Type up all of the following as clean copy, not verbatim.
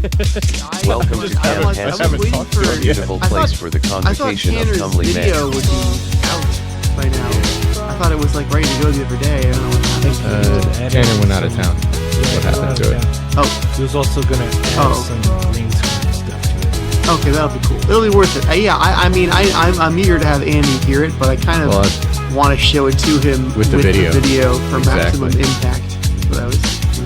Welcome to Tanner Hansen, your beautiful place for the convocation of comely men. Video would be out by now. I thought it was like ready to go the other day. I don't know what happened. Tanner went out of town. What happened to it? Oh, He was also going to add some green screen stuff to it. okay, that'll be cool. It'll be worth it. I'm eager to have Andy hear it, but I kind of want to show it to him with the video for maximum impact. That's what I was thinking.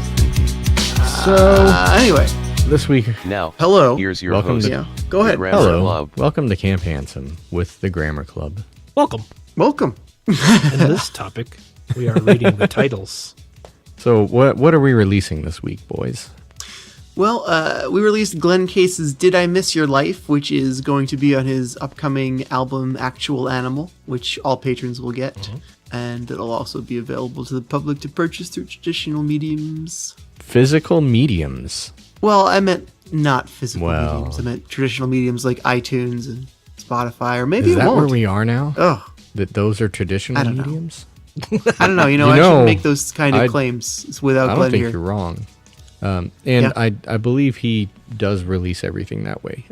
Anyway. This week, Now, Hello. here's your Welcome host. to- Yeah, go ahead. Grammar hello, Club. welcome to Camp Handsome with the Grammar Club. Welcome. Welcome. In this topic, we are reading the titles. So, what are we releasing this week, boys? Well, we released Glenn Case's Did I Miss Your Life, which is going to be on his upcoming album Actual Animal, which all patrons will get. And it'll also be available to the public to purchase through traditional mediums. Physical mediums. Well, I meant not physical Well. mediums. I meant traditional mediums like iTunes and Spotify, or maybe Is it that won't. where we are now? Oh, That those are traditional I don't know. mediums? I don't know. I shouldn't make those kind of claims without I don't Glenn think here. you're wrong. And Yeah. I believe he does release everything that way.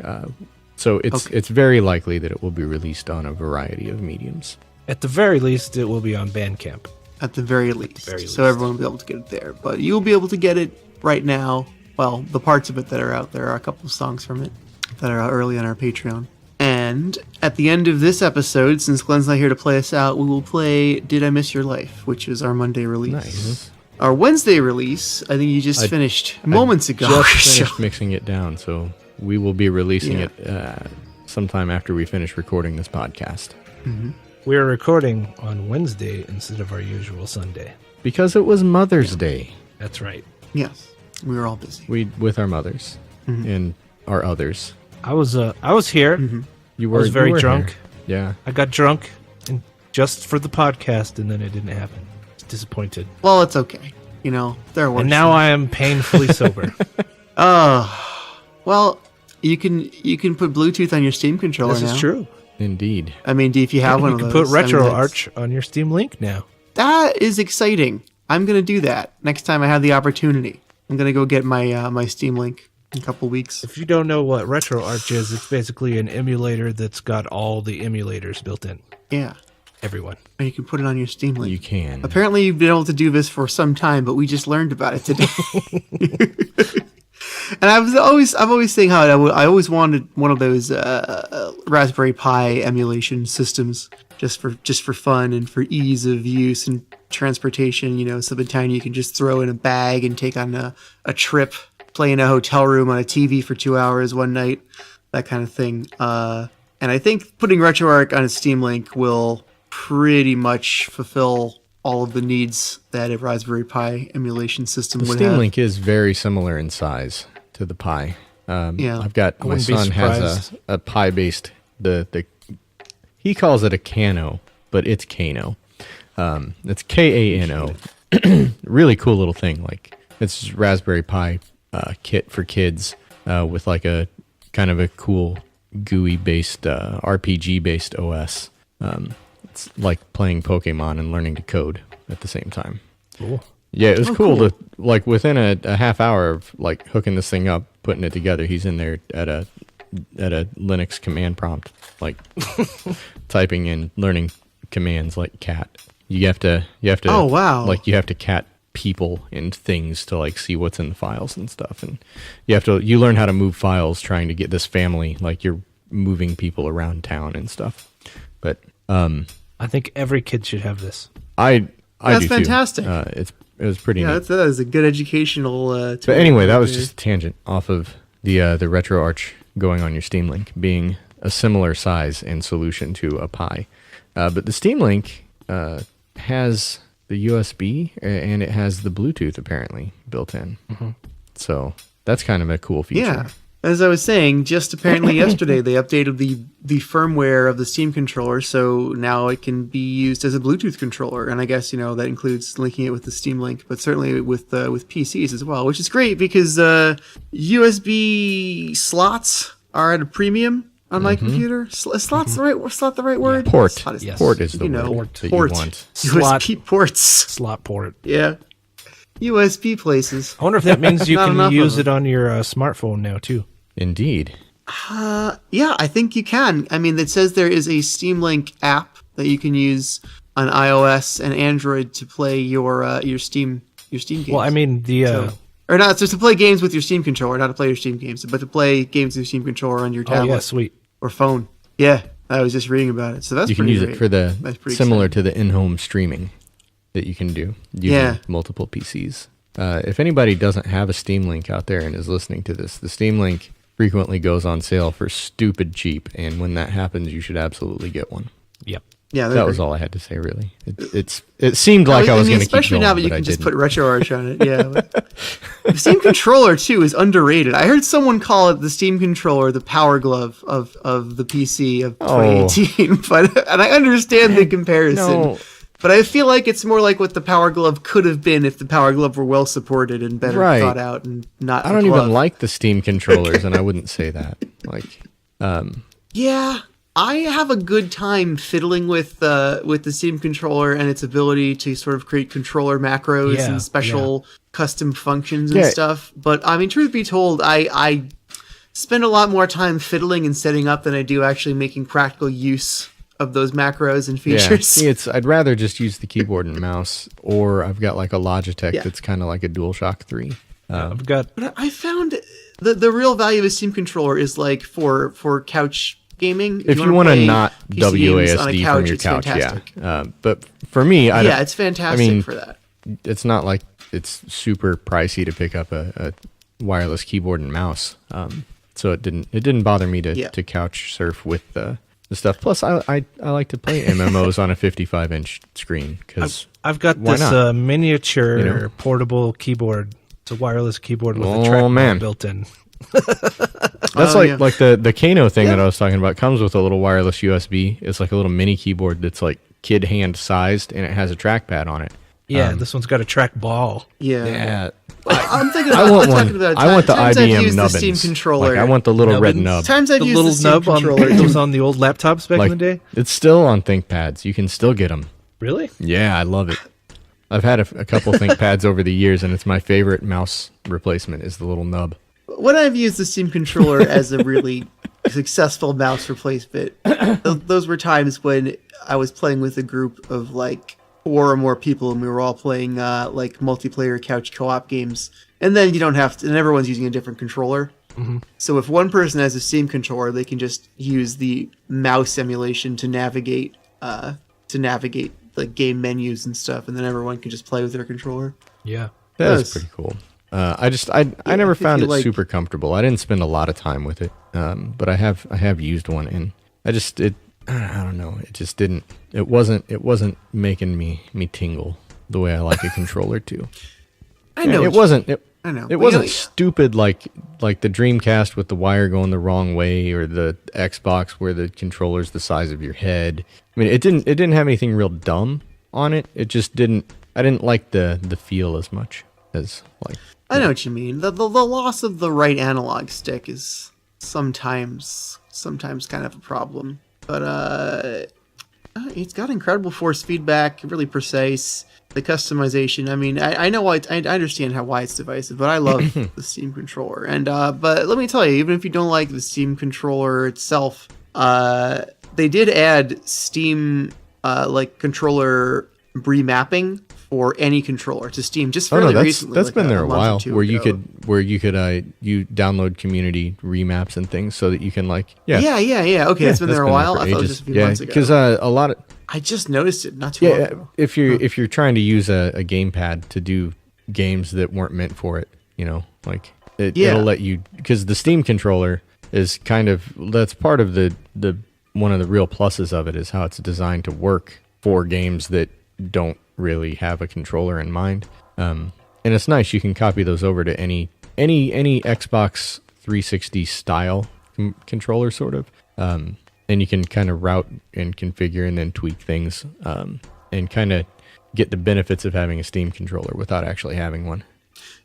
So it's Okay. it's very likely that it will be released on a variety of mediums. At the very least, it will be on Bandcamp. At the very least. very So least. everyone will be able to get it there. But you'll be able to get it right now. Well, the parts of it that are out there are a couple of songs from it that are out early on our Patreon. And at the end of this episode, since Glenn's not here to play us out, we will play Did I Miss Your Life, which is our Monday release. Nice. Our Wednesday release, I think you just finished moments ago. Just finished mixing it down, so we will be releasing it sometime after we finish recording this podcast. We are recording on Wednesday instead of our usual Sunday. Because it was Mother's Day. That's right. Yes, we were all busy. We with our mothers and our others. I was here. You I were was very you were drunk. here. Yeah. I got drunk and just for the podcast, and then it didn't happen. I was disappointed. Well, it's okay. You know, there were. And now I am painfully sober. Well, you can put Bluetooth on your Steam controller This now. is true. Indeed. I mean, if you have one You of can those, put Retro that's- Arch on your Steam Link now. That is exciting. I'm gonna do that next time I have the opportunity. I'm gonna go get my my Steam Link in a couple weeks. If you don't know what Retro Arch is, it's basically an emulator that's got all the emulators built in. Yeah, Everyone. and you can put it on your Steam Link. You can. Apparently, you've been able to do this for some time, but we just learned about it today. And I'm always saying how I always wanted one of those Raspberry Pi emulation systems just for fun and for ease of use and transportation. You know, something tiny you can just throw in a bag and take on a trip, play in a hotel room on a TV for 2 hours one night, that kind of thing. And I think putting RetroArch on a Steam Link will pretty much fulfill all of the needs that a Raspberry Pi emulation system The would Steam have. Link is very similar in size to the Pi. Yeah. I've got my wouldn't be son has surprised. a Pi based the he calls it a Kano, but it's Kano. It's Kano. Really cool little thing. Like it's just Raspberry Pi kit for kids with like a kind of a cool GUI based RPG based OS. It's like playing Pokemon and learning to code at the same time. Cool. Yeah, it was cool cool. to like within a half hour of like hooking this thing up, putting it together. He's in there at a Linux command prompt, like typing in, learning commands like cat. You have to. Oh, wow. Like you have to cat people and things to like see what's in the files and stuff, and you learn how to move files, trying to get this family, like you're moving people around town and stuff. But I think every kid should have this. I That's do too. fantastic. It was pretty Yeah, neat. that is a good educational tool. But anyway, that was just a tangent off of the RetroArch going on your Steam Link being a similar size and solution to a Pi. But the Steam Link has the USB and it has the Bluetooth apparently built in. So that's kind of a cool feature. Yeah. As I was saying, just apparently yesterday they updated the firmware of the Steam controller, so now it can be used as a Bluetooth controller. And I guess that includes linking it with the Steam Link, but certainly with PCs as well, which is great because USB slots are at a premium on my computer. Slot's the right word? Port. Slot Port is the word port. that Port. you want. Slot. USB ports. Slot port. Yeah. USB places. I wonder if that means you Not can enough use of it on your smartphone now too. Indeed. Yeah, I think you can. I mean, it says there is a Steam Link app that you can use on iOS and Android to play your Steam games. Well, I mean or not, so to play games with your Steam controller, not to play your Steam games, but to play games with your Steam controller on your oh tablet yeah, sweet. or phone. Yeah, I was just reading about it, so that's You can pretty use great. it for the That's pretty similar exciting. to the in-home streaming that you can do using Yeah. multiple PCs. If anybody doesn't have a Steam Link out there and is listening to this, the Steam Link frequently goes on sale for stupid cheap, and when that happens, you should absolutely get one. Yep. Yeah, That was all I had to say, really. It seemed like I was going to keep going, especially now that you but I can just didn't. put RetroArch on it. Yeah, the Steam controller too is underrated. I heard someone call it the Steam controller the Power Glove of the PC of 2018, and I understand the comparison. No. But I feel like it's more like what the Power Glove could have been if the Power Glove were well supported and better Right. thought out and not. I a don't glove. even like the Steam controllers, and I wouldn't say that. Like, Yeah, I have a good time fiddling with the Steam controller and its ability to sort of create controller macros Yeah, and special custom functions and Yeah. stuff. But I mean, truth be told, I spend a lot more time fiddling and setting up than I do actually making practical use of those macros and yeah, features. see, I'd rather just use the keyboard and mouse, or I've got like a Logitech Yeah. that's kind of like a DualShock 3. I've got But I found the real value of a Steam controller is like for couch gaming. If you wanna want to play not PC games on a WASD from your it's couch, fantastic. yeah. But for me, Yeah, it's fantastic I mean, for that. it's not like it's super pricey to pick up a wireless keyboard and mouse. So it didn't bother me Yeah. to couch surf with the stuff. Plus, I like to play MMOs on a 55-inch screen because I've got Why this not? miniature You know? portable keyboard. It's a wireless keyboard with Oh, a trackpad man. built in. that's Oh, like yeah. like the Kano thing that I was talking about comes with a little wireless USB. It's like a little mini keyboard that's like kid hand sized, and it has a trackpad on it. Yeah, this one's got a track ball. Yeah. Yeah, I'm thinking. I want I'm one. talking about I want the times I've IBM used the nubbins. Steam controller. Like, I want the little red Nubbins? nub. times I've The used little the Steam nub on controller. that was on the old laptops back in the day. It's still on ThinkPads. You can still get them. Really? Yeah, I love it. I've had a couple ThinkPads over the years, and it's my favorite mouse replacement is the little nub. When I've used the Steam controller as a really successful mouse replacement, those were times when I was playing with a group of like 4 or more people, and we were all playing like multiplayer couch co-op games. And then you don't have to, and everyone's using a different controller. So if one person has a Steam controller, they can just use the mouse emulation to navigate like game menus and stuff, and then everyone can just play with their controller. Yeah. That's Yes. pretty cool. I never if found you it like- super comfortable. I didn't spend a lot of time with it, but I have used one, and I don't know. It just didn't. It wasn't making me tingle the way I like a controller to. I know it what you- wasn't. I know. It But, wasn't you know, stupid like the Dreamcast with the wire going the wrong way, or the Xbox where the controller's the size of your head. I mean, it didn't have anything real dumb on it. It just didn't. I didn't like the feel as much as like. I know what you mean. The loss of the right analog stick is sometimes kind of a problem. But it's got incredible force feedback, really precise. The customization. I mean, I know why. I understand why it's divisive, but I love the Steam controller. And but let me tell you, even if you don't like the Steam controller itself, they did add Steam like controller remapping for any controller to Steam just Oh fairly no, recently. that's like been there a month or while. two Where you ago. could you download community remaps and things so that you can like Yeah. Okay, it's been there a while. for I thought it was ages. just a few yeah, months ago. because a lot of I just noticed it not too long ago. if you're trying to use a gamepad to do games that weren't meant for it, you know, like it'll let you, because the Steam controller is kind of, that's part of the one of the real pluses of it is how it's designed to work for games that don't really have a controller in mind. And it's nice, you can copy those over to any Xbox 360 style controller sort of. And you can kind of route and configure and then tweak things, and kind of get the benefits of having a Steam controller without actually having one.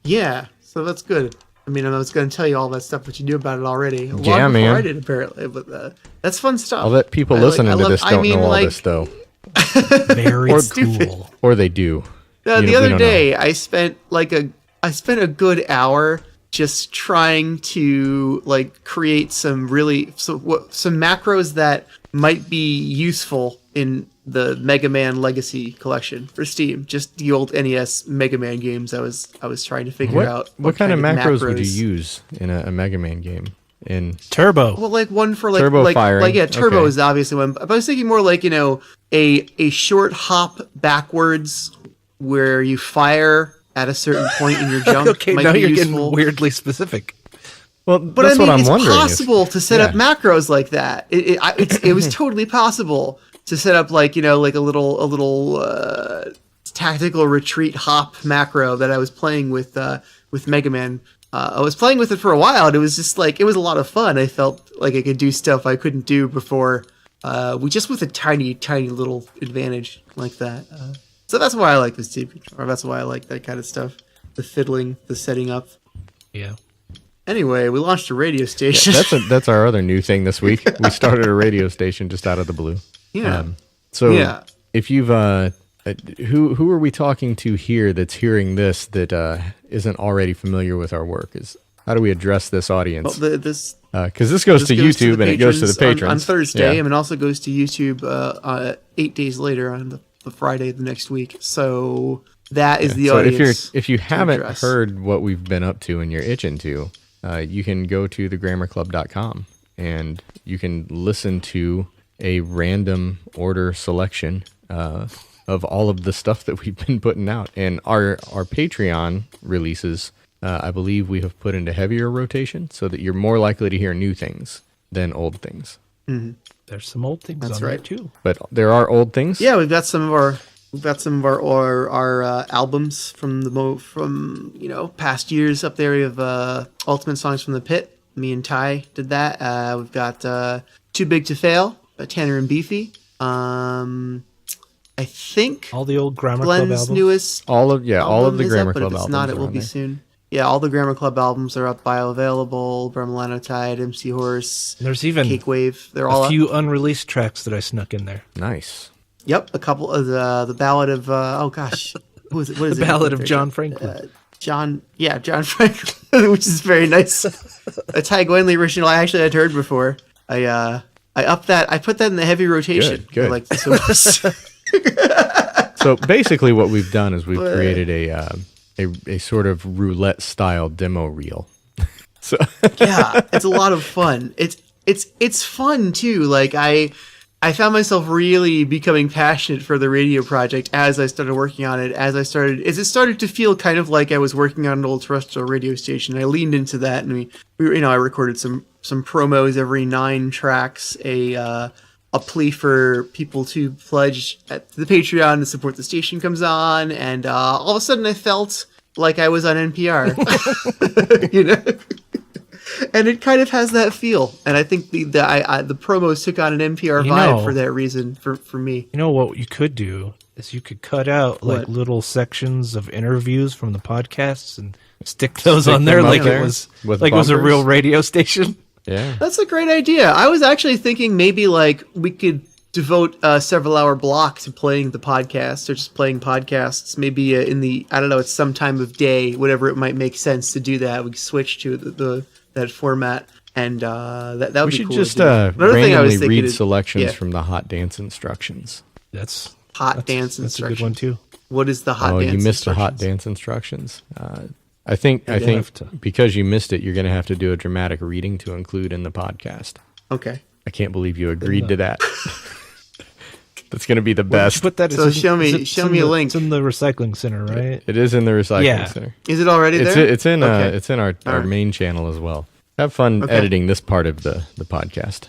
Yeah, so that's good. I mean, I was going to tell you all that stuff, but you knew about it already. Long Yeah, before man. I did, apparently. But that's fun stuff. I'll let people I listening to love- this I don't mean, know all like, this though, Very stupid. cool. or they do. The other day, I spent a good hour just trying to like create some macros that might be useful in the Mega Man Legacy collection for Steam. Just the old NES Mega Man games. I was trying to figure out what kind of macros would you use in a Mega Man game. In Turbo. Well, like one for like turbo firing. Turbo Okay. is obviously one. But I was thinking more like a short hop backwards where you fire at a certain point in your jump. Okay, might now be you're useful. getting weirdly specific. Well, But that's I mean, what I'm it's wondering. possible to set up yeah. macros like that. It was totally possible to set up like a little tactical retreat hop macro that I was playing with Mega Man. I was playing with it for a while, and it was just like it was a lot of fun. I felt like I could do stuff I couldn't do before. With a tiny little advantage like that. So that's why I like this Steam controller. That's why I like that kind of stuff. The fiddling, the setting up. Yeah. Anyway, we launched a radio station. That's our other new thing this week. We started a radio station just out of the blue. Yeah. So if you've who are we talking to here that's hearing this that isn't already familiar with our work? How do we address this audience? Well, this Because this goes to YouTube the and it goes to the patrons on Thursday, Yeah. and it also goes to YouTube 8 days later on the Friday of the next week. So that is the So audience. if you haven't address. heard what we've been up to and you're itching to, you can go to thegrammarclub.com and you can listen to a random order selection of all of the stuff that we've been putting out. And our Patreon releases, I believe we have put into heavier rotation so that you're more likely to hear new things than old things. There's some old things That's on there right. too. But there are old things. Yeah, we've got some of our albums from past years up there. We have Ultimate Songs from the Pit. Me and Ty did that. We've got Too Big to Fail by Tanner and Beefy. I think All the old Grammar Club Glenn's albums. newest all of the album is Grammar up, but Club if it's albums. not, it are will on be there. soon. Yeah, all the Grammar Club albums are up. Bioavailable, Bremelano Tide, MC Horse, There's even Cake Wave. They're all a up. few unreleased tracks that I snuck in there. Nice. Yep, a couple of the Ballad of oh gosh, what is The it? Ballad of John Franklin. John Franklin, which is very nice. A Ty Gwenley original I actually had heard before. I upped that. I put that in the heavy rotation. Good. I like this so much. So basically, what we've done is we've created a sort of roulette style demo reel. So Yeah, it's a lot of fun. It's fun too. Like I found myself really becoming passionate for the radio project as I started working on it. As it started to feel kind of like I was working on an old terrestrial radio station. I leaned into that, and I recorded some promos every 9 tracks. A plea for people to pledge at the Patreon to support the station comes on, and all of a sudden I felt like I was on NPR. And it kind of has that feel, and I think the promos took on an NPR vibe for that reason for me. You know what you could do is you could cut out like What? little sections of interviews from the podcasts and stick those Stick on there them up like there it was with like it was a bumpers? real radio station. yeah, That's a great idea. I was actually thinking maybe like we could devote a several-hour block to playing the podcast or just playing podcasts. Maybe in the at some time of day, whatever it might make sense to do that. We could switch to that format, and that would we be should cool just to do. Another thing I was randomly thinking read is- selections yeah. from the hot dance instructions. That's Hot dance That's a instructions. good one too. What is the hot Oh, dance? you missed the hot instructions? dance instructions. I think have to. because you missed it, you're going to have to do a dramatic reading to include in the podcast. Okay. I can't believe you agreed to that. That's going to be the Where did you best. put that? So It's in- show me- is it- show it's in me a the- link. It's in the recycling center, right? It is in the recycling Yeah. center. Is it already It's there? it's in Okay. it's in our right. main channel as well. Have fun Okay. editing this part of the podcast.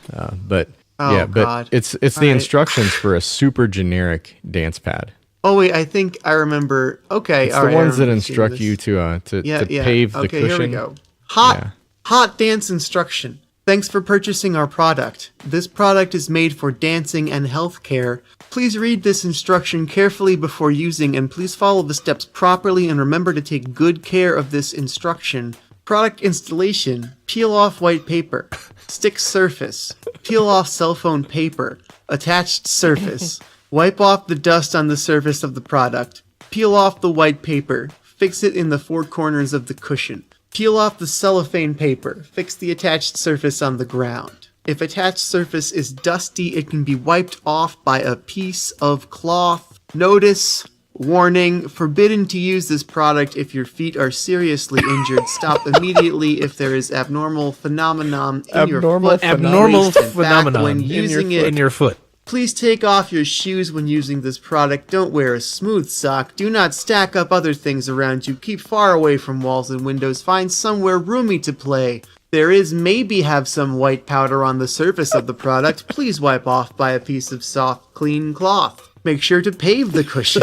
But Oh, yeah, but God. it's the All right. instructions for a super generic dance pad. Oh wait, I think I remember. Okay, It's all the right, I ones that remember seeing instruct this. you to Yeah. pave the Okay, cushion. here we go. Hot Yeah. dance instruction. Thanks for purchasing our product. This product is made for dancing and healthcare. Please read this instruction carefully before using, and please follow the steps properly and remember to take good care of this instruction. Product installation. Peel off white paper. Stick surface. Peel off cell phone paper. Attached surface. Wipe off the dust on the surface of the product. Peel off the white paper. Fix it in the four corners of the cushion. Peel off the cellophane paper. Fix the attached surface on the ground. If attached surface is dusty, it can be wiped off by a piece of cloth. Notice, warning, forbidden to use this product if your feet are seriously injured. Stop immediately if there is abnormal phenomenon in your foot. Abnormal Waist and back phenomenon when using it. in your foot. Please take off your shoes when using this product. Don't wear a smooth sock. Do not stack up other things around you. Keep far away from walls and windows. Find somewhere roomy to play. There is maybe have some white powder on the surface of the product. Please wipe off by a piece of soft, clean cloth. Make sure to pave the cushion.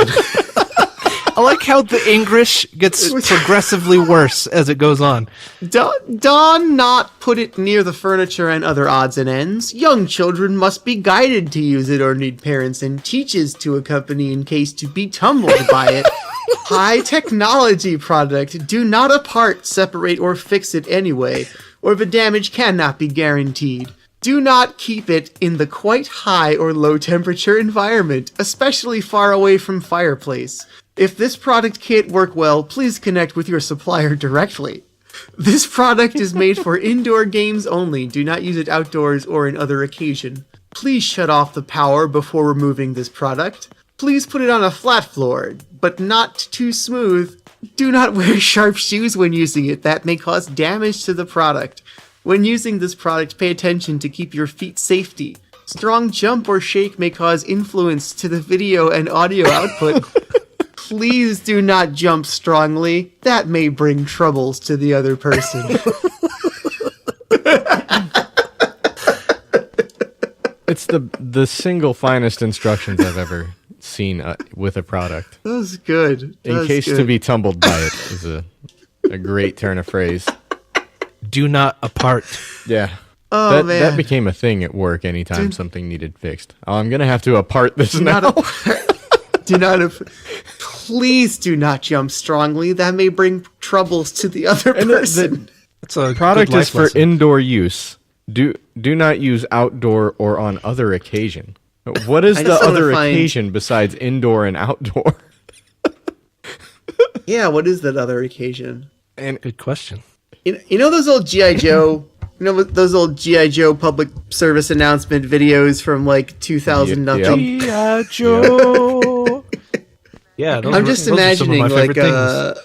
I like how the English gets progressively worse as it goes on. Don not put it near the furniture and other odds and ends. Young children must be guided to use it or need parents and teachers to accompany in case to be tumbled by it. High technology product. Do not apart, separate, or fix it anyway, or the damage cannot be guaranteed. Do not keep it in the quite high or low temperature environment, especially far away from fireplace. If this product can't work well, please connect with your supplier directly. This product is made for indoor games only. Do not use it outdoors or in other occasion. Please shut off the power before removing this product. Please put it on a flat floor, but not too smooth. Do not wear sharp shoes when using it. That may cause damage to the product. When using this product, pay attention to keep your feet safety. Strong jump or shake may cause influence to the video and audio output. Please do not jump strongly. That may bring troubles to the other person. It's the single finest instructions I've ever seen with a product. That was good. That In was case good. to be tumbled by it is a great turn of phrase. Do not apart. Yeah. Oh, man. That became a thing at work anytime something needed fixed. Oh, I'm going to have to apart this now. Please do not jump strongly. That may bring troubles to the other person. That's a Product good is life for lesson. indoor use. Do not use outdoor or on other occasion. What is I the just wanna other find- occasion besides indoor and outdoor? Yeah, what is that other occasion? Good question. You know those old G.I. Joe? You know those old G.I. Joe public service announcement videos from like 2000 Yep. nothing? G.I. Joe. Yeah, I'm just those are some of imagining my like favorite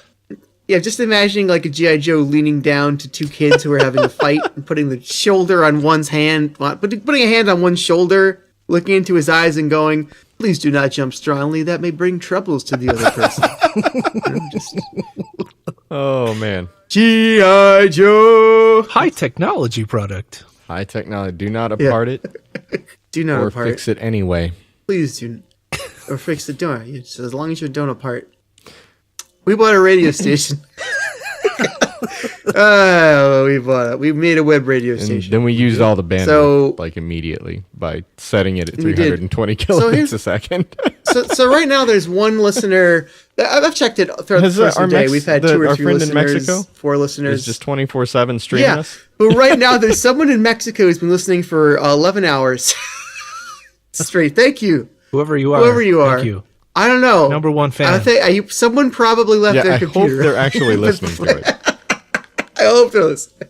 things. just imagining like a G.I. Joe leaning down to two kids who are having a fight and putting the shoulder on one's hand, putting a hand on one's shoulder, looking into his eyes and going, "Please do not jump strongly. That may bring troubles to the other person." Oh, man. G.I. Joe. High technology product. High technology. Do not apart it Do not or apart. fix it anyway. Please do. Or fix the door. It's as long as you don't apart. We bought a radio station. We made a web radio And station. then we used all the bandwidth So- like immediately by setting it at We did. 320 So kilobits here's- a second. So right now there's one listener. I've checked it throughout Has, the first our day. Mex- We've had the- two or our three friend in listeners, Mexico 4 listeners. It's just 24/7 streaming yeah, us. but right now there's someone in Mexico who's been listening for 11 hours straight. Thank you. Whoever you are. Thank you. I don't know. Number one fan. I think someone probably left Yeah, their I hope computer. they're actually listening to it. I hope they're listening.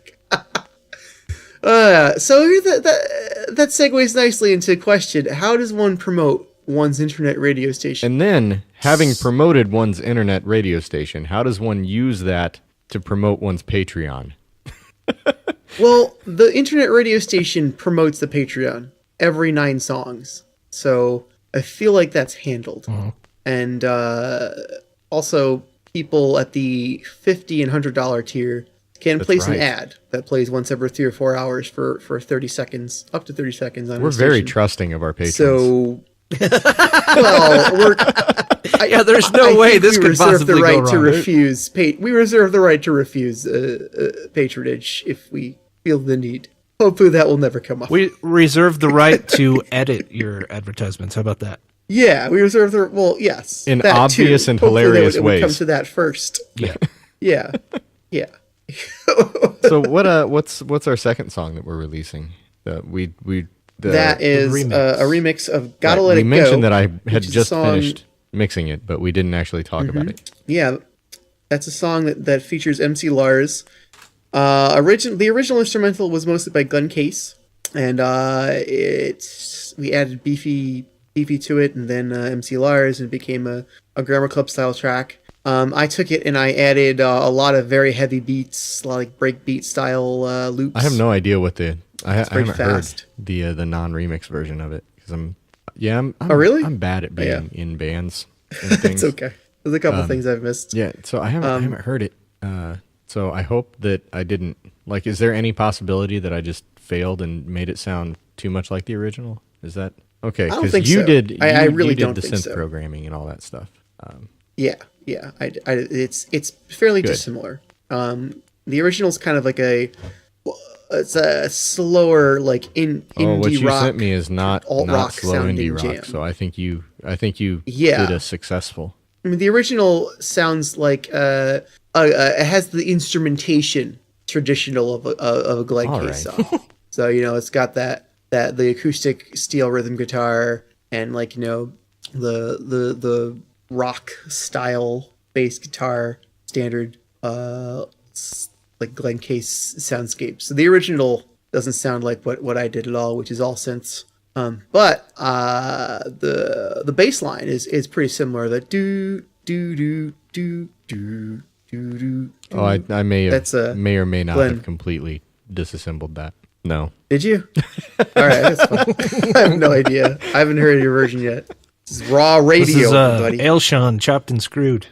So here that segues nicely into a question: how does one promote one's internet radio station? And then, having promoted one's internet radio station, how does one use that to promote one's Patreon? Well, the internet radio station promotes the Patreon every 9 songs, so I feel like that's handled. And also, people at the $50 and $100 tier can That's place right. an ad that plays once every 3 or 4 hours for 30 seconds, up to 30 seconds on We're our very station. trusting of our patrons. So, well, Yeah, there's no way this could possibly the right go to wrong. refuse. We reserve the right to refuse patronage if we feel the need. Hopefully, that will never come up. We reserve the right to edit your advertisements. How about that? Yeah, we reserve the yes, In that obvious too. and Hopefully hilarious it would come ways. to that first. Yeah. Yeah, yeah. So what's our second song that we're releasing? That is remix. a remix of "Gotta Right, Let we It Go." mentioned that I which had is a just song- finished mixing it, but we didn't actually talk about it. Yeah, that's a song that features MC Lars. The original instrumental was mostly by Glenn Case, and we added Beefy to it, and then MC Lars, and it became a Grammar Club style track. I took it and I added a lot of very heavy beats, like breakbeat style loops. I have no idea what I haven't fast. heard the non-remix version of it because I'm Oh, really? I'm bad at being Yeah. in bands and things. It's okay. There's a couple things I've missed. Yeah, so I haven't heard it. So I hope that I didn't like. Is there any possibility that I just failed and made it sound too much like the original? Is that okay? I don't Because think you so. did. I really you did don't the think synth so. programming and all that stuff. Yeah. It's fairly Good. dissimilar. The original's kind of like it's a slower like indie What you rock. sent me is not alt-rock slow sounding indie rock. jam. So I think you Yeah. did a successful. I mean, the original sounds like it has the instrumentation traditional of a Glenn All Case right. song. So it's got the acoustic steel rhythm guitar and like the rock style bass guitar standard like Glenn Case soundscape. So the original doesn't sound like what I did at all, which is all synths. But the bass line is pretty similar. The do do do do do do do. Oh, I may or may not Glenn. have completely disassembled that. No. Did you? All right, that's fine. I have no idea. I haven't heard your version yet. This is raw radio, This is buddy. Ailshon chopped and screwed.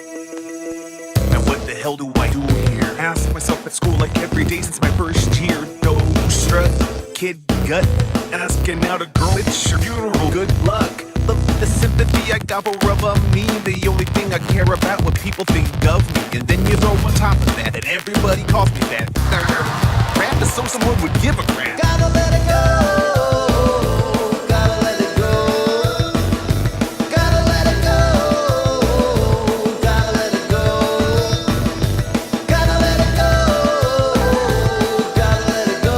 Now what the hell do I do here? Ask myself at school like every day since my first year. No strut, kid gut, asking out a girl. It's your funeral. Good luck. Look, the sympathy I got for rubber me. The only thing I care about what people think of me. And then you throw on top of that everybody calls me that. Crap is so someone would give a crap. Gotta let it go. Gotta let it go. Gotta let it go. Gotta let it go. Gotta let it go. Gotta let it go.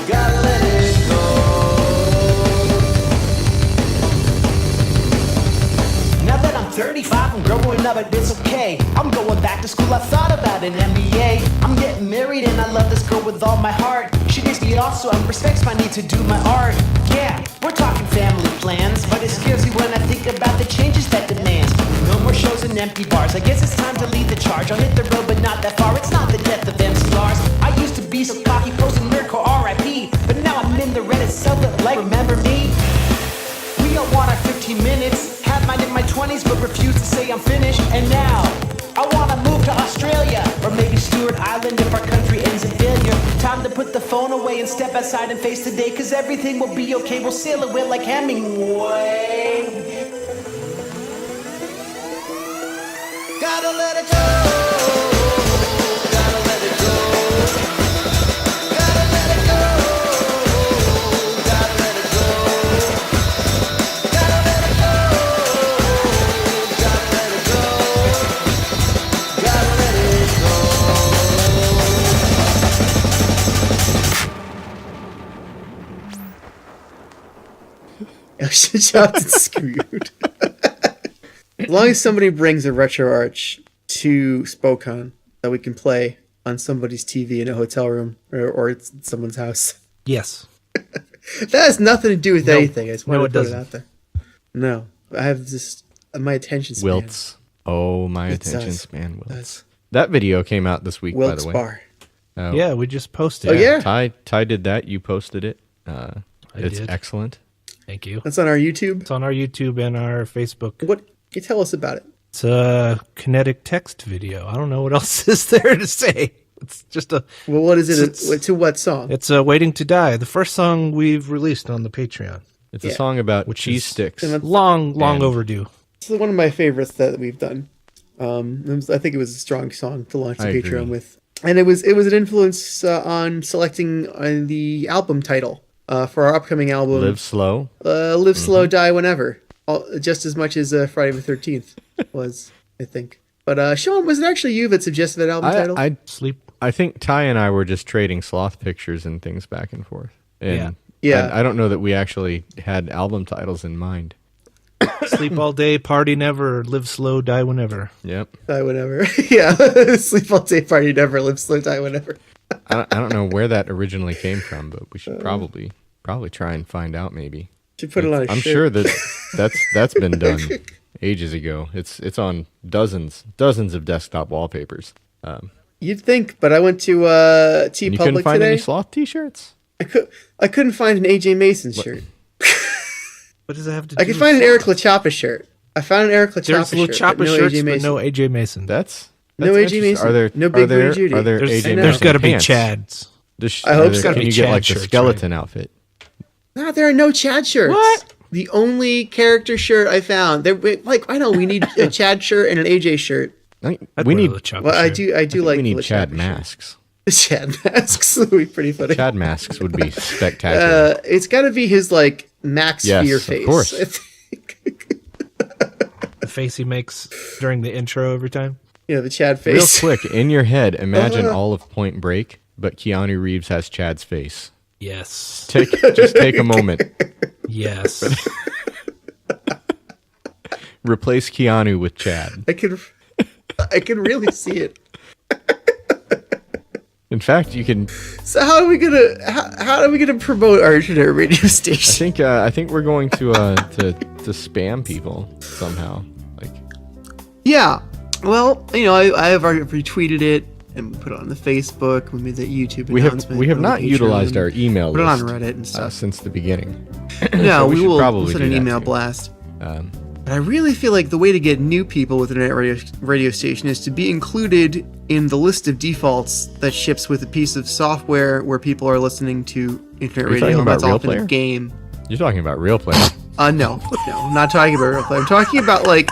Gotta let it go. Now that I'm 35, I'm growing up, but it's okay. I'm going back to school, I thought about an MBA. I'm getting married and I love this girl with all my heart. She makes me also respects my need to do my art. Yeah, we're talking family plans, but it scares me when I think about the changes that demands. No more shows and empty bars. I guess it's time to lead the charge. I'll hit the road, but not that far. It's not the death of MC Lars. I used to be so cocky, posting nerdcore RIP, but now I'm in the Reddit sublet. Like, remember me? We all want our 15 minutes. Had mine in my 20s, but refused to say I'm finished. And now, I wanna move to Australia, or maybe Stewart Island if our country ends in failure. Time to put the phone away and step outside and face the day, cause everything will be okay. We'll sail away like Hemingway. Gotta let it go. Gotta let it go. Gotta let it go. Gotta let it go. Gotta let it go. Gotta let it go. Gotta let it go. Chopped and screwed. As long as somebody brings a retro arch to Spokane that we can play on somebody's TV in a hotel room or it's someone's house. Yes. That has nothing to do with anything. I just No, wanted it to put doesn't. it out there. No, I have just my attention span. Wilts. Oh, my It attention does. span, Wilts. Does. That video came out this week, by Wilkes the way. Bar. Oh, Yeah, we just posted. Oh, yeah? Ty did that. You posted it. It's did. excellent. Thank you. That's on our YouTube. It's on our YouTube and our Facebook. What? Can you tell us about it? It's a kinetic text video. I don't know what else is there to say. It's just a. Well, what is it? It's- To what song? It's "Waiting to Die," the first song we've released on the Patreon. It's Yeah. a song about Which cheese is- sticks. And Long And- overdue. It's one of my favorites that we've done. I think it was a strong song to launch the I Patreon agree. with, and it was an influence on selecting the album title for our upcoming album. Live slow. Live Slow, Die Whenever. Just as much as Friday the 13th was, I think. But Sean, was it actually you that suggested that album title? Sleep. I think Ty and I were just trading sloth pictures and things back and forth. And Yeah. I don't know that we actually had album titles in mind. Sleep all day, party never, live slow, die whenever. Yep. Die whenever. Yeah. Sleep all day, party never, live slow, die whenever. I don't know where that originally came from, but we should probably try and find out maybe. Should put it on a I'm shirt. sure that that's been done ages ago. It's on dozens of desktop wallpapers. You'd think, but I went to T And you couldn't Public find today. any sloth t-shirts? I couldn't find an AJ Mason shirt. What does that have to do I could with find an sloth? Eric LaChappa shirt. I found an Eric LaChappa There's shirt. LaChappa but no shirts, AJ but Mason. no AJ Mason. That's No AJ interesting. Mason. Are there No Big Booty Judy. Are there There's, AJ there's Mason got to be pants? Chads. I hope so. Can Gotta be you get Chad like the shirts, skeleton outfit? No, there are no Chad shirts. What? The only character shirt I found, I know we need a Chad shirt and an AJ shirt. I think I'd we wear need LaChappa Well, I shirt. do like we need the Chad LaChappa masks. shirt. Chad masks would be pretty funny. Chad masks would be spectacular. It's got to be his like Max Yes, Fear of face. course. I think. The face he makes during the intro every time. You know, the Chad Real face. quick, in your head, imagine all of Point Break, but Keanu Reeves has Chad's face. Yes. Just take a moment. Yes. Replace Keanu with Chad. I can really see it. In fact, you can. So how are we gonna promote our internet radio station? I think we're going to spam people somehow. Like, Yeah. Well, you know, I have already retweeted it and put it on the Facebook. We made that YouTube announcement. we have on the not Patreon, utilized our email Put it on list Reddit and stuff. since the beginning. No, we we should will probably send do an that email too. blast. But I really feel like the way to get new people with an internet radio station is to be included in the list of defaults that ships with a piece of software where people are listening to internet Are you radio, talking and about that's Real often Player? a game. You're talking about Real Player. No, I'm not talking about Real Player. I'm talking about like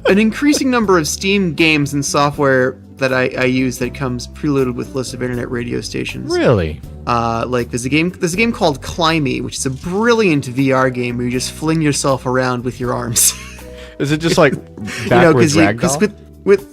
an increasing number of Steam games and software that I use that comes preloaded with lists of internet radio stations. Really? Like there's a game called Climby, which is a brilliant VR game where you just fling yourself around with your arms. Is it just like backwards ragdoll?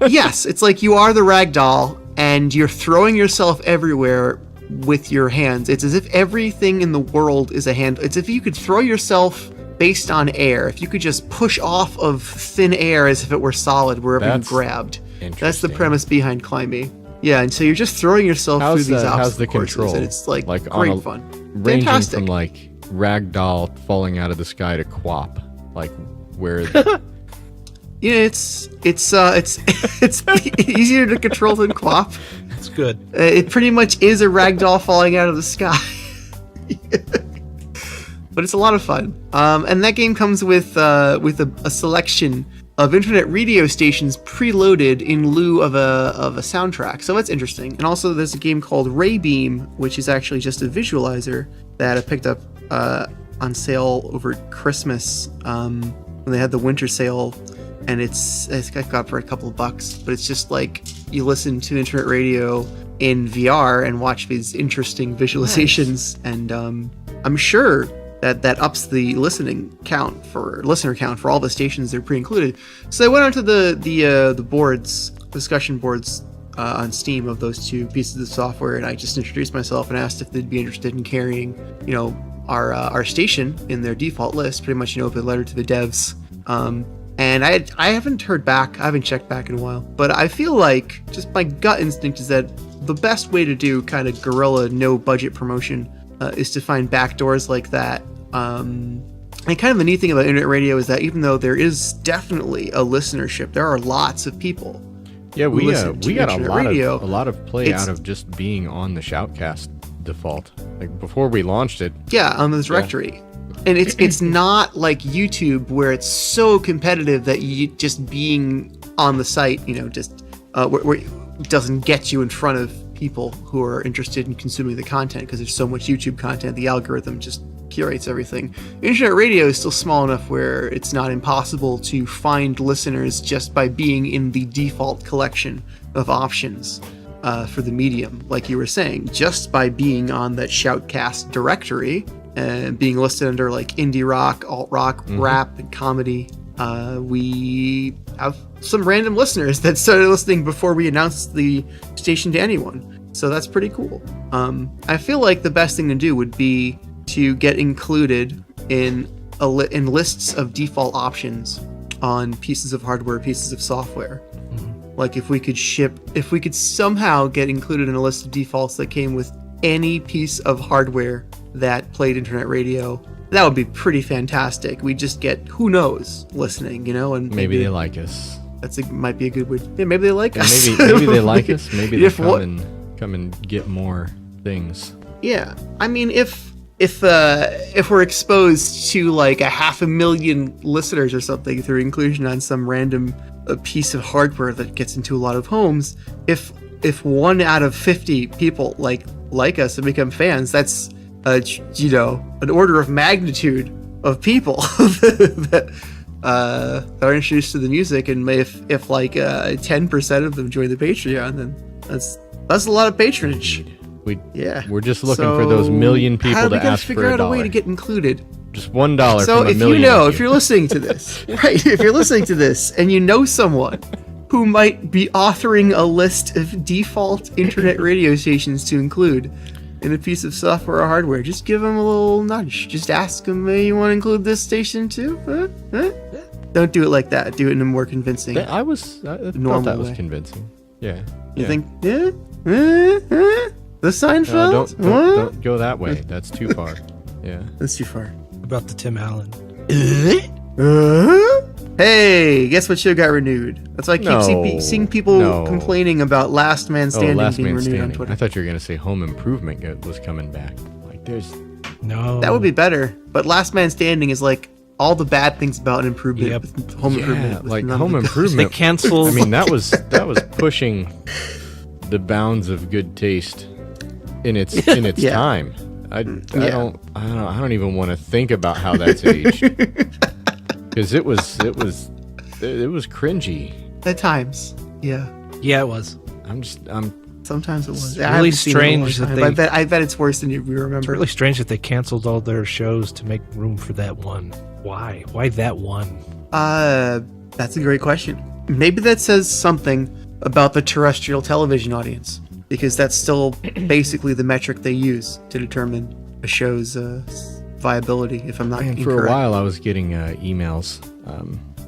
Yes, it's like you are the ragdoll and you're throwing yourself everywhere with your hands. It's as if everything in the world is a hand. It's if you could throw yourself based on air. If you could just push off of thin air as if it were solid wherever That's you grabbed. That's the interesting. premise behind Climby. Yeah, and so you're just throwing yourself through these obstacle how's the courses, control? and it's like on great a- fun. Ranging Fantastic. from like ragdoll falling out of the sky to quap, like where Yeah, it's it's easier to control than Quap. It's good. It pretty much is a ragdoll falling out of the sky. But it's a lot of fun. And that game comes with a selection of internet radio stations preloaded in lieu of a soundtrack. So that's interesting. And also there's a game called Raybeam, which is actually just a visualizer that I picked up on sale over Christmas when they had the winter sale. And it's got for a couple of bucks, but it's just like you listen to internet radio in VR and watch these interesting visualizations. And I'm sure that ups the listener count for all the stations that are pre-included. So I went onto the discussion boards on Steam of those two pieces of software, and I just introduced myself and asked if they'd be interested in carrying, our station in their default list. Pretty much an open letter to the devs. And I haven't heard back. I haven't checked back in a while, but I feel like just my gut instinct is that the best way to do kind of guerrilla no budget promotion is to find backdoors like that. And kind of the neat thing about internet radio is that even though there is definitely a listenership, there are lots of people. Yeah, we listen to got internet radio. a lot of play It's- out of just being on the Shoutcast default. Like before we launched it, Yeah, on the directory. And it's not like YouTube where it's so competitive that you just being on the site, just where it doesn't get you in front of people who are interested in consuming the content because there's so much YouTube content. The algorithm just curates everything. Internet radio is still small enough where it's not impossible to find listeners just by being in the default collection of options for the medium. Like you were saying, just by being on that Shoutcast directory and being listed under like indie rock, alt rock, rap, and comedy, we have some random listeners that started listening before we announced the station to anyone. So that's pretty cool. I feel like the best thing to do would be to get included in in lists of default options on pieces of hardware, pieces of software. Like if we could somehow get included in a list of defaults that came with any piece of hardware that played internet radio, that would be pretty fantastic. We just get who knows listening, and Maybe they like us. Might be a good way. Yeah, maybe they like And us. maybe they like us. Maybe they If what- come and get more things. Yeah, I mean, if we're exposed to like 500,000 listeners or something through inclusion on some random piece of hardware that gets into a lot of homes, if 1 out of 50 people like us and become fans, that's an order of magnitude of people that are introduced to the music. And if 10% of them join the Patreon, then that's a lot of patronage. We're just looking for those million people how do we to gotta ask figure for out a way $1. to get included? Just $1 So from a if million. if you're listening to this, right, if you're listening to this and you know someone who might be authoring a list of default internet radio stations to include in a piece of software or hardware, just give them a little nudge. Just ask them, hey, you want to include this station too? Huh? Don't do it like that. Do it in a more convincing. I thought Normal that was way. convincing. Yeah. You yeah. think, the Seinfeld? Don't go that way. That's too far. Yeah. That's too far. About the Tim Allen. Hey, guess what show got renewed? That's why I keep No. seeing people No. complaining about Last Man Standing Last being Man renewed on Standing. Twitter. I thought you were gonna say Home Improvement was coming back. Like there's No. That would be better. But Last Man Standing is like all the bad things about an improvement. Yep. With Home Improvement. with like none of Home the good. Improvement. They canceled. I mean, that was pushing the bounds of good taste in its Yeah. time. I don't even want to think about how that's aged because it was cringy. At times. Yeah. Yeah, it was. Sometimes it was. It's I really haven't seen it in a long strange that time. they- I bet it's worse than you It's remember. really strange that they canceled all their shows to make room for that one. Why? Why that one? That's a great question. Maybe that says something about the terrestrial television audience, because that's still basically the metric they use to determine a show's viability, if I'm not And incorrect. for a while, I was getting emails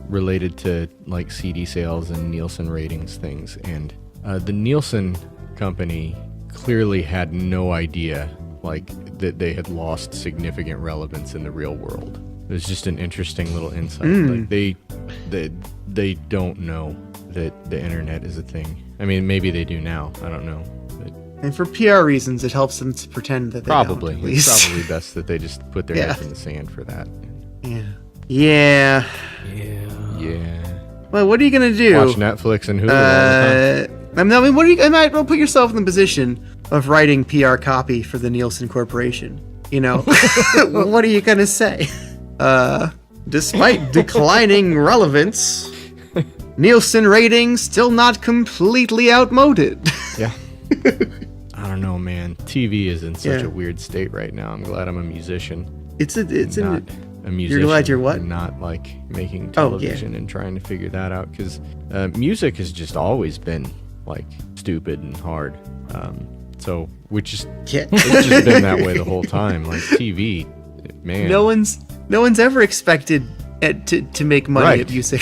related to like CD sales and Nielsen ratings things, and the Nielsen company clearly had no idea like that they had lost significant relevance in the real world. It was just an interesting little insight. Like they don't know that the internet is a thing. I mean, maybe they do now. I don't know. But And for PR reasons, it helps them to pretend that they probably don't, at it's least. probably best that they just put their Yeah. heads in the sand for that. Yeah. Yeah. Yeah. Well, what are you gonna do? Watch Netflix and Hulu all the time. I mean, what are you? I might well put yourself in the position of writing PR copy for the Nielsen Corporation. You know, what are you gonna say? Despite declining relevance, Nielsen ratings still not completely outmoded. Yeah. I don't know, man. TV is in such Yeah. a weird state right now. I'm glad I'm a musician. It's not a musician. You're glad you're what? And not like making Oh, yeah. television and trying to figure that out, because music has just always been like stupid and hard. So we just Yeah. it's just been that way the whole time. Like TV, man. No one's ever expected to make money Right. at music.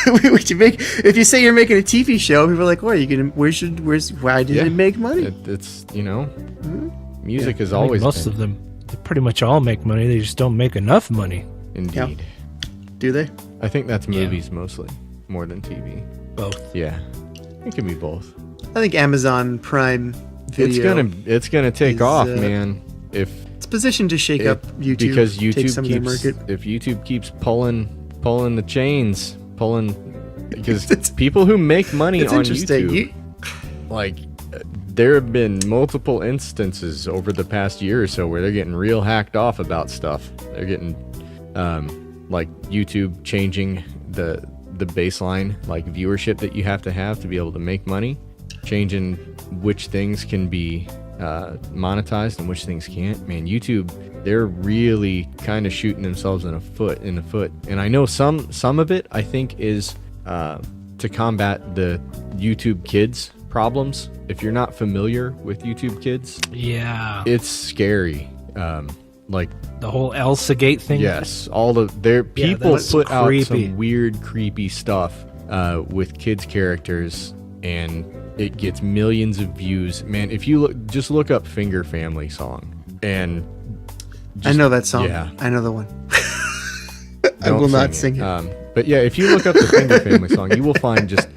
If you say you're making a TV show, people are like, "Why are you gonna? Why did Yeah. it make money?" It's music has I think always most been. of them, they pretty much all make money. They just don't make enough money. Indeed. Do they? I think that's movies mostly more than TV. Both. Yeah, it can be both. I think Amazon Prime Video. It's gonna take is, off, uh, man. If It's positioned to shake up YouTube because take YouTube some of their keeps market. if YouTube keeps pulling the chains, because It's- people who make money It's on interesting. YouTube, like there have been multiple instances over the past year or so where they're getting real hacked off about stuff. They're getting like YouTube changing the baseline like viewership that you have to be able to make money, changing which things can be monetized and which things can't. Man, YouTube, they're really kind of shooting themselves in the foot. And I know some of it I think is to combat the YouTube Kids problems. If you're not familiar with YouTube Kids, Yeah. it's scary. Like, The whole Elsa Gate thing. yes, all of their people that's put out creepy. some weird, creepy stuff with kids characters, and it gets millions of views. Man, if you just look up "Finger Family" song, and I know that song. Yeah. I know the one. I don't will not sing it. But yeah, if you look up the Finger Family song, you will find just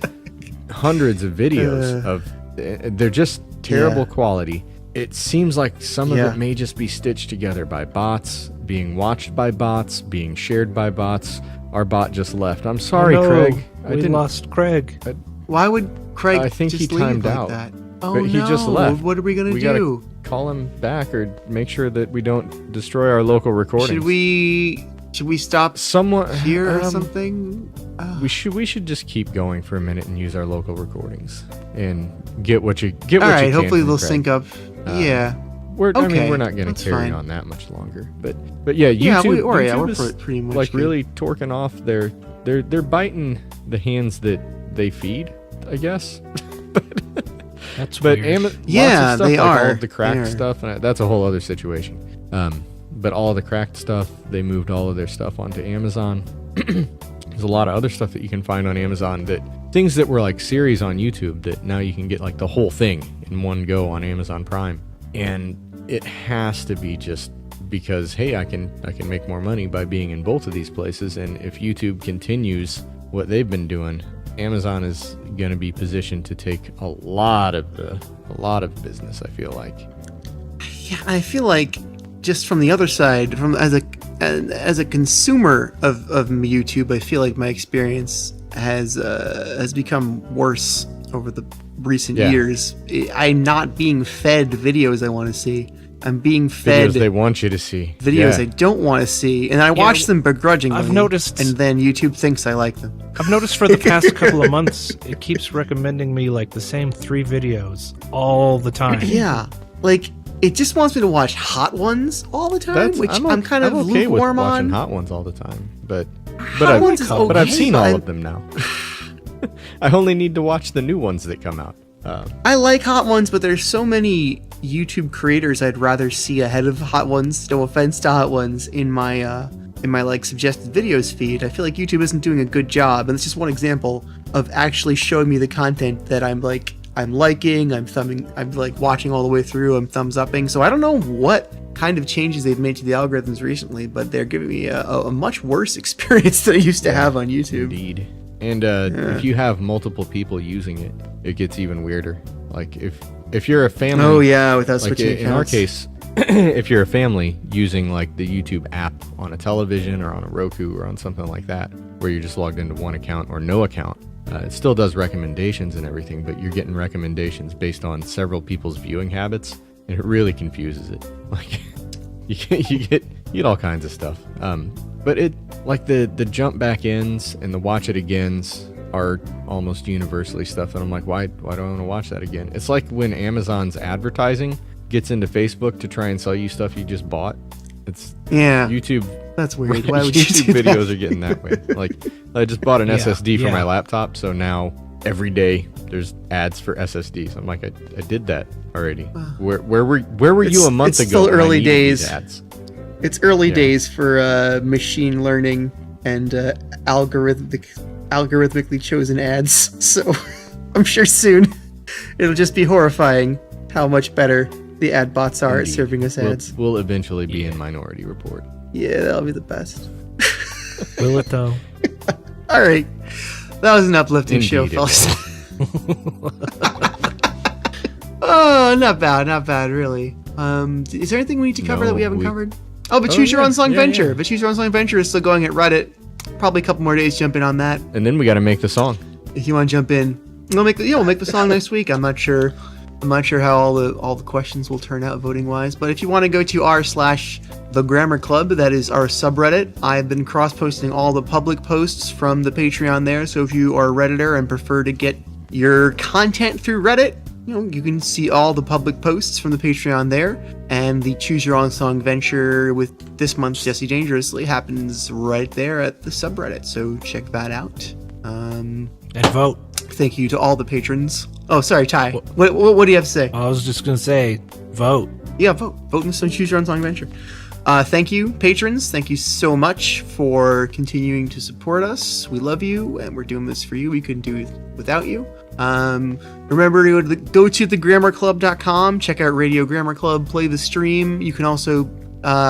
hundreds of videos of. They're just terrible Yeah. quality. It seems like some of Yeah. it may just be stitched together by bots, being watched by bots, being shared by bots. Our bot just left. I'm sorry, No, Craig. We lost Craig. Why would Craig I think just he leave timed like out. that? Oh But he no! just left. What are we gonna We do? gotta call him back or make sure that we don't destroy our local recordings. Should we stop Someone here or something? We should just keep going for a minute and use our local recordings and get what you get. All what right. you can Hopefully from they'll Craig. sync up. Yeah. I mean, Okay, we're not going that's to carry fine. on that much longer, but yeah, YouTube, Yeah, YouTube we're is pretty much like good. really torquing off. They're biting the hands that they feed, I guess. That's But weird. lots of Yeah, stuff, they like all are. of the cracked They are. stuff, and that's a whole other situation. But all the cracked stuff, they moved all of their stuff onto Amazon. There's a lot of other stuff that you can find on Amazon, that things that were like series on YouTube that now you can get like the whole thing in one go on Amazon Prime. And it has to be just because, hey, I can make more money by being in both of these places. And if YouTube continues what they've been doing, Amazon is going to be positioned to take a lot of business, I feel like. Yeah, I feel like just from the other side, from as a consumer of YouTube, I feel like my experience has become worse over the recent Yeah. years. I'm not being fed videos I want to see. I'm being fed Videos they want you to see. videos I Yeah. don't want to see, and I watch them begrudgingly. I've noticed- and then YouTube thinks I like them. I've noticed for the past couple of months, it keeps recommending me like the same 3 videos all the time. Yeah, like it just wants me to watch hot ones all the time, which I'm kind of okay with lukewarm watching on. hot ones all the time, but Hot ones is but I've okay, seen all but of them now. I only need to watch the new ones that come out. I like hot ones, but there's so many YouTube creators I'd rather see ahead of hot ones. No offense to hot ones in my like suggested videos feed. I feel like YouTube isn't doing a good job, and it's just one example of actually showing me the content that I'm liking, I'm thumbing, I'm like watching all the way through, I'm thumbs upping. So I don't know what kind of changes they've made to the algorithms recently, but they're giving me a much worse experience than I used to have on YouTube. Indeed. And if you have multiple people using it, it gets even weirder. Like if you're a family, Oh yeah, without like switching in our accounts. case, if you're a family using like the YouTube app on a television or on a Roku or on something like that, where you're just logged into one account or no account, it still does recommendations and everything, but you're getting recommendations based on several people's viewing habits, and it really confuses it. Like you get all kinds of stuff. But it like the jump back ins and the watch it agains are almost universally stuff that I'm like, why do I want to watch that again? It's like when Amazon's advertising gets into Facebook to try and sell you stuff you just bought. It's Yeah, YouTube. that's weird. Why would you YouTube do that? videos are getting that way. Like I just bought an SSD for yeah. my laptop, so now every day there's ads for SSDs. I'm like, I did that already. Where were you It's- a month it's ago? still when I early needed these days. ads? It's early Yeah. days for machine learning and algorithmically chosen ads. So I'm sure soon it'll just be horrifying how much better the ad bots are at Indeed. serving us ads. We'll eventually be in Minority Report. Yeah, that'll be the best. Will it though? All right, that was an uplifting show, Indeed it fellas. Oh, not bad, really. Is there anything we need to cover that we haven't covered? Oh, but Choose Your yeah, Own Song yeah, Venture. yeah. But Choose Your Own Song Venture is still going at Reddit. Probably a couple more days. Jump in on that. And then we got to make the song. If you want to jump in, we'll make the song next week. I'm not sure how all the questions will turn out voting wise. But if you want to go to r/the Grammar Club, that is our subreddit. I've been cross posting all the public posts from the Patreon there. So if you are a Redditor and prefer to get your content through Reddit, you can see all the public posts from the Patreon there. And the Choose Your Own Song Venture with this month's Jesse Dangerously happens right there at the subreddit. So check that out. And vote. Thank you to all the patrons. Oh, sorry, Ty. What do you have to say? I was just going to say, vote. Yeah, vote. Vote in Choose Your Own Song Adventure. Thank you, patrons. Thank you so much for continuing to support us. We love you, and we're doing this for you. We couldn't do it without you. Remember to go to thegrammarclub.com, check out Radio Grammar Club, play the stream. You can also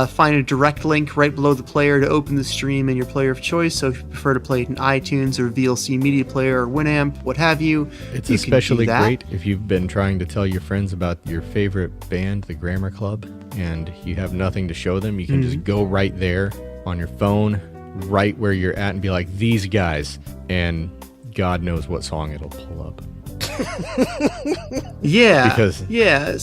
find a direct link right below the player to open the stream in your player of choice. So if you prefer to play it in iTunes or VLC Media Player or Winamp, what have you, It's you especially can do that. great if you've been trying to tell your friends about your favorite band, the Grammar Club, and you have nothing to show them. You can just go right there on your phone, right where you're at, and be like, these guys, and God knows what song it'll pull up. Yeah, Because-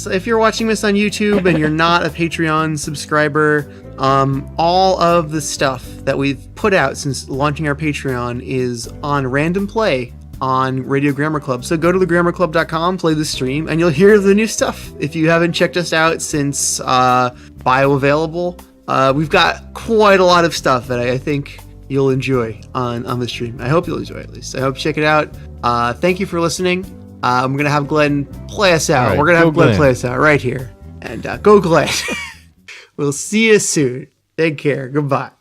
So if you're watching this on YouTube and you're not a Patreon subscriber, all of the stuff that we've put out since launching our Patreon is on Random Play on Radio Grammar Club. So go to thegrammarclub.com, play the stream, and you'll hear the new stuff. If you haven't checked us out since bioavailable, we've got quite a lot of stuff that I think you'll enjoy on the stream. I hope you'll enjoy it, at least. I hope you check it out. Thank you for listening. I'm going to have Glenn play us out. All right, We're going to go have Glenn Glenn. play us out right here. And go Glenn. We'll see you soon. Take care. Goodbye.